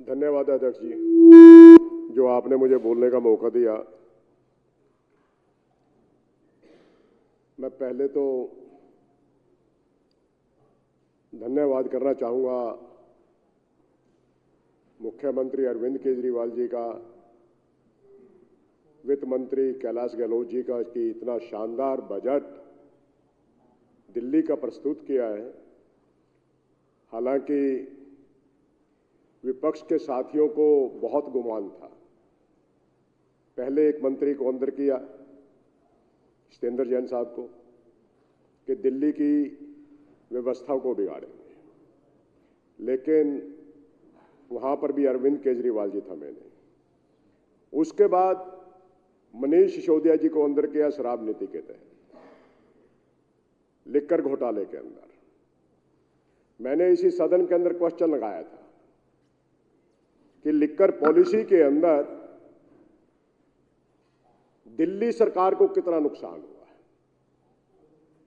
धन्यवाद अध्यक्ष जी, जो आपने मुझे बोलने का मौका दिया। मैं पहले तो धन्यवाद करना चाहूंगा मुख्यमंत्री अरविंद केजरीवाल जी का, वित्त मंत्री कैलाश गहलोत जी का कि इतना शानदार बजट दिल्ली का प्रस्तुत किया है। हालांकि विपक्ष के साथियों को बहुत गुमान था। पहले एक मंत्री को अंदर किया, जितेंद्र जैन साहब को, कि दिल्ली की व्यवस्था को बिगाड़ेंगे, लेकिन वहां पर भी अरविंद केजरीवाल जी थमे नहीं। उसके बाद मनीष सिसोदिया जी को अंदर किया शराब नीति के तहत, लिक्कर घोटाले के अंदर। मैंने इसी सदन के अंदर क्वेश्चन लगाया था कि लिक्कर पॉलिसी के अंदर दिल्ली सरकार को कितना नुकसान हुआ है।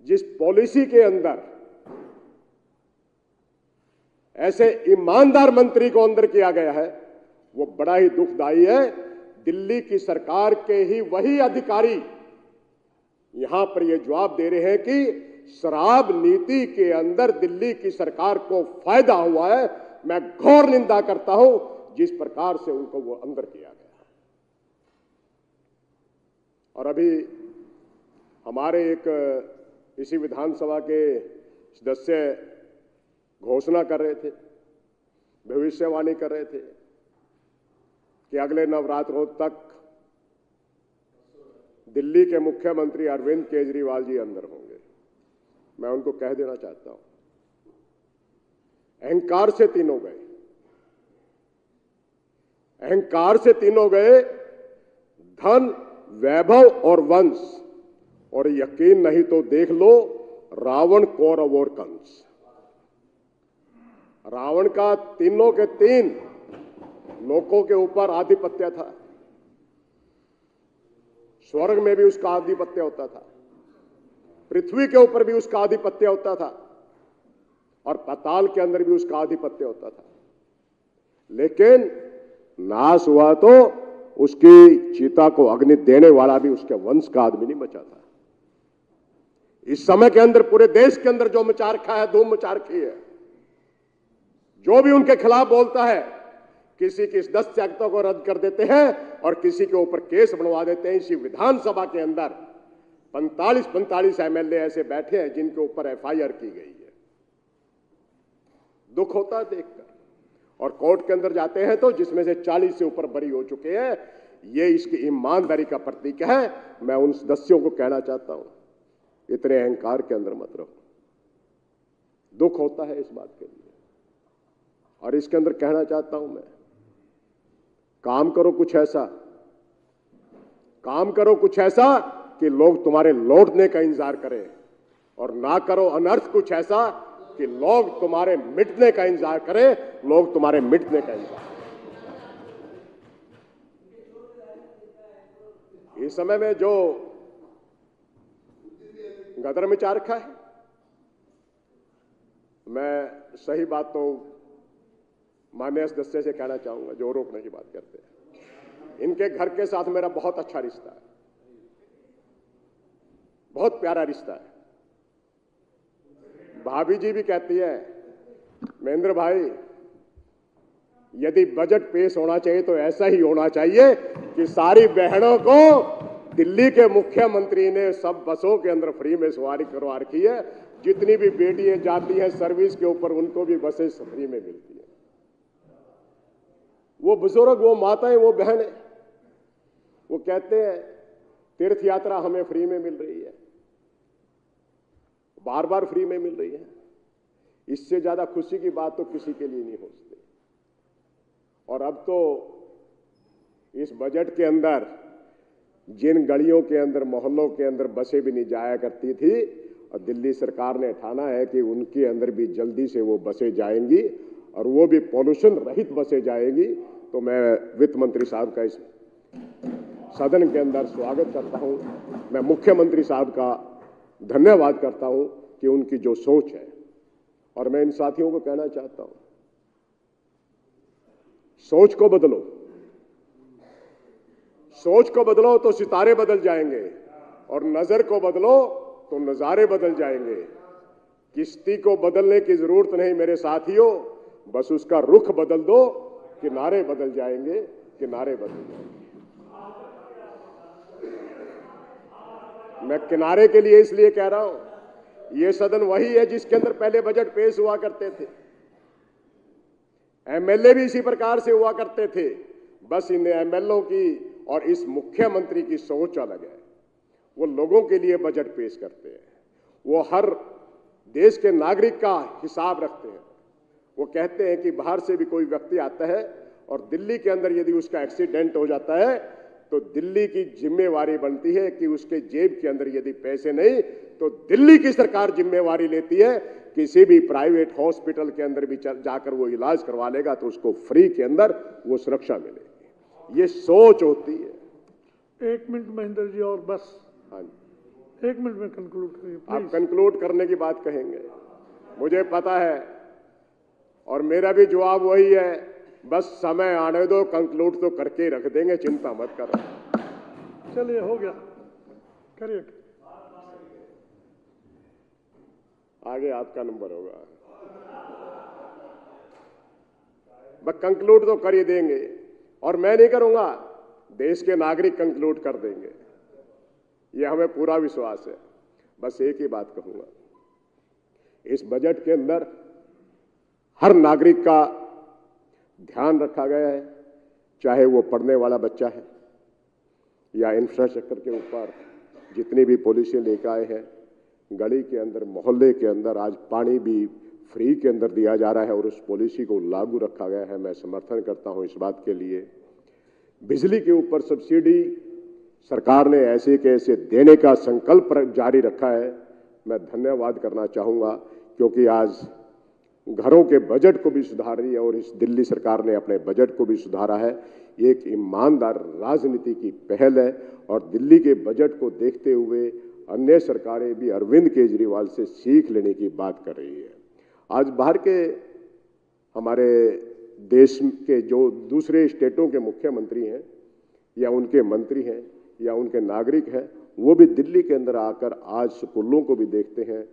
जिस पॉलिसी के अंदर ऐसे ईमानदार मंत्री को अंदर किया गया है, वो बड़ा ही दुखदाई है। दिल्ली की सरकार के ही वही अधिकारी यहां पर ये जवाब दे रहे हैं कि शराब नीति के अंदर दिल्ली की सरकार को फायदा हुआ है। मैं घोर निंदा करता हूं जिस प्रकार से उनको वो अंदर किया गया। और अभी हमारे एक इसी विधानसभा के सदस्य घोषणा कर रहे थे, भविष्यवाणी कर रहे थे कि अगले नवरात्रों तक दिल्ली के मुख्यमंत्री अरविंद केजरीवाल जी अंदर होंगे। मैं उनको कह देना चाहता हूं, अहंकार से तीनों गए, अहंकार से तीनों गए, धन, वैभव और वंश। और यकीन नहीं तो देख लो रावण, कौरव और कंस। रावण का तीनों के तीन लोगों के ऊपर आधिपत्य था। स्वर्ग में भी उसका आधिपत्य होता था, पृथ्वी के ऊपर भी उसका आधिपत्य होता था, और पाताल के अंदर भी उसका आधिपत्य होता था। लेकिन नाश हुआ तो उसकी चिता को अग्नि देने वाला भी उसके वंश का आदमी नहीं बचा था। इस समय के अंदर पूरे देश के अंदर जो मचा रखा है, धूम मचा रखी है। जो भी उनके खिलाफ बोलता है, किसी की 10 शक्तों को रद्द कर देते हैं और किसी के ऊपर केस बनवा देते हैं। इसी विधानसभा के अंदर 45 एमएलए ऐसे बैठे हैं जिनके ऊपर एफआईआर की गई है। दुख होता है देखकर। और कोर्ट के अंदर जाते हैं तो जिसमें से 40 से ऊपर बरी हो चुके हैं। ये इसकी ईमानदारी का प्रतीक है। मैं उन सदस्यों को कहना चाहता हूं, इतने अहंकार के अंदर मत रहो। दुख होता है इस बात के लिए। और इसके अंदर कहना चाहता हूं मैं, काम करो कुछ ऐसा, काम करो कुछ ऐसा कि लोग तुम्हारे लौटने का इंतजार करें, और ना करो अनर्थ कुछ ऐसा कि लोग तुम्हारे मिटने का इंतजार करें, लोग तुम्हारे मिटने का इंतजार करें। इस समय में जो गदर मचा रखा है, मैं सही बात तो माननीय सदस्य से कहना चाहूंगा जो रोकने की बात करते हैं। इनके घर के साथ मेरा बहुत अच्छा रिश्ता है, बहुत प्यारा रिश्ता है। भाभी जी भी कहती है, महेंद्र भाई यदि बजट पेश होना चाहिए तो ऐसा ही होना चाहिए कि सारी बहनों को दिल्ली के मुख्यमंत्री ने सब बसों के अंदर फ्री में सवारी करवा रखी है। जितनी भी बेटियां जाती हैं सर्विस के ऊपर, उनको भी बसें फ्री में मिलती है। वो बुजुर्ग, वो माताएं, वो बहनें, वो कहते हैं तीर्थ यात्रा हमें फ्री में मिल रही है, बार बार फ्री में मिल रही है। इससे ज्यादा खुशी की बात तो किसी के लिए नहीं हो सकती। और अब तो इस बजट के अंदर जिन गलियों के अंदर, मोहल्लों के अंदर बसें भी नहीं जाया करती थी, और दिल्ली सरकार ने ठाना है कि उनके अंदर भी जल्दी से वो बसें जाएंगी, और वो भी पॉल्यूशन रहित बसें जाएंगी। तो मैं वित्त मंत्री साहब का इस सदन के अंदर स्वागत करता हूं। मैं मुख्यमंत्री साहब का धन्यवाद करता हूं कि उनकी जो सोच है और मैं इन साथियों को कहना चाहता हूं, सोच को बदलो, सोच को बदलो तो सितारे बदल जाएंगे, और नजर को बदलो तो नजारे बदल जाएंगे। किश्ती को बदलने की जरूरत नहीं मेरे साथियों, बस उसका रुख बदल दो, किनारे बदल जाएंगे, किनारे बदल जाएंगे। मैं किनारे के लिए इसलिए कह रहा हूं, यह सदन वही है जिसके अंदर पहले बजट पेश हुआ करते थे, एमएलए भी इसी प्रकार से हुआ करते थे। बस इन एमएलओ की और इस मुख्यमंत्री की सोच अलग है। वो लोगों के लिए बजट पेश करते हैं, वो हर देश के नागरिक का हिसाब रखते हैं। वो कहते हैं कि बाहर से भी कोई व्यक्ति आता है और दिल्ली के अंदर यदि उसका एक्सीडेंट हो जाता है तो दिल्ली की जिम्मेवारी बनती है कि उसके जेब के अंदर यदि पैसे नहीं तो दिल्ली की सरकार जिम्मेवारी लेती है। किसी भी प्राइवेट हॉस्पिटल के अंदर भी जाकर वो इलाज करवा लेगा तो उसको फ्री के अंदर वो सुरक्षा मिलेगी। ये सोच होती है। 1 मिनट महेंद्र जी, और बस। हाँ, 1 मिनट में कंक्लूड करिए। आप कंक्लूड करने की बात कहेंगे, मुझे पता है, और मेरा भी जवाब वही है, बस समय आने दो, कंक्लूड तो करके रख देंगे, चिंता मत करो। चलिए, हो गया, करिए। आगे आपका नंबर होगा। बस कंक्लूड तो कर ही देंगे, और मैं नहीं करूंगा, देश के नागरिक कंक्लूड कर देंगे, ये हमें पूरा विश्वास है। बस एक ही बात कहूंगा, इस बजट के अंदर हर नागरिक का ध्यान रखा गया है, चाहे वो पढ़ने वाला बच्चा है या इंफ्रास्ट्रक्चर के ऊपर जितनी भी पॉलिसी लेकर आए हैं। गली के अंदर, मोहल्ले के अंदर आज पानी भी फ्री के अंदर दिया जा रहा है और उस पॉलिसी को लागू रखा गया है। मैं समर्थन करता हूं इस बात के लिए। बिजली के ऊपर सब्सिडी सरकार ने ऐसे कैसे देने का संकल्प जारी रखा है, मैं धन्यवाद करना चाहूंगा, क्योंकि आज घरों के बजट को भी सुधार रही है और इस दिल्ली सरकार ने अपने बजट को भी सुधारा है। एक ईमानदार राजनीति की पहल है और दिल्ली के बजट को देखते हुए अन्य सरकारें भी अरविंद केजरीवाल से सीख लेने की बात कर रही है। आज बाहर के हमारे देश के जो दूसरे स्टेटों के मुख्यमंत्री हैं या उनके मंत्री हैं या उनके नागरिक हैं, वो भी दिल्ली के अंदर आकर आज स्कूलों को भी देखते हैं,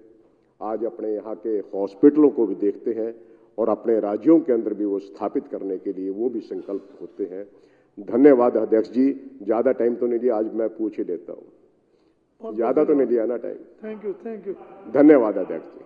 आज अपने यहाँ के हॉस्पिटलों को भी देखते हैं और अपने राज्यों के अंदर भी वो स्थापित करने के लिए वो भी संकल्प होते हैं। धन्यवाद अध्यक्ष जी, ज़्यादा टाइम तो नहीं लिया, आज मैं पूछ ही लेता हूँ, ज़्यादा तो नहीं लिया ना टाइम। Thank you. धन्यवाद अध्यक्ष जी।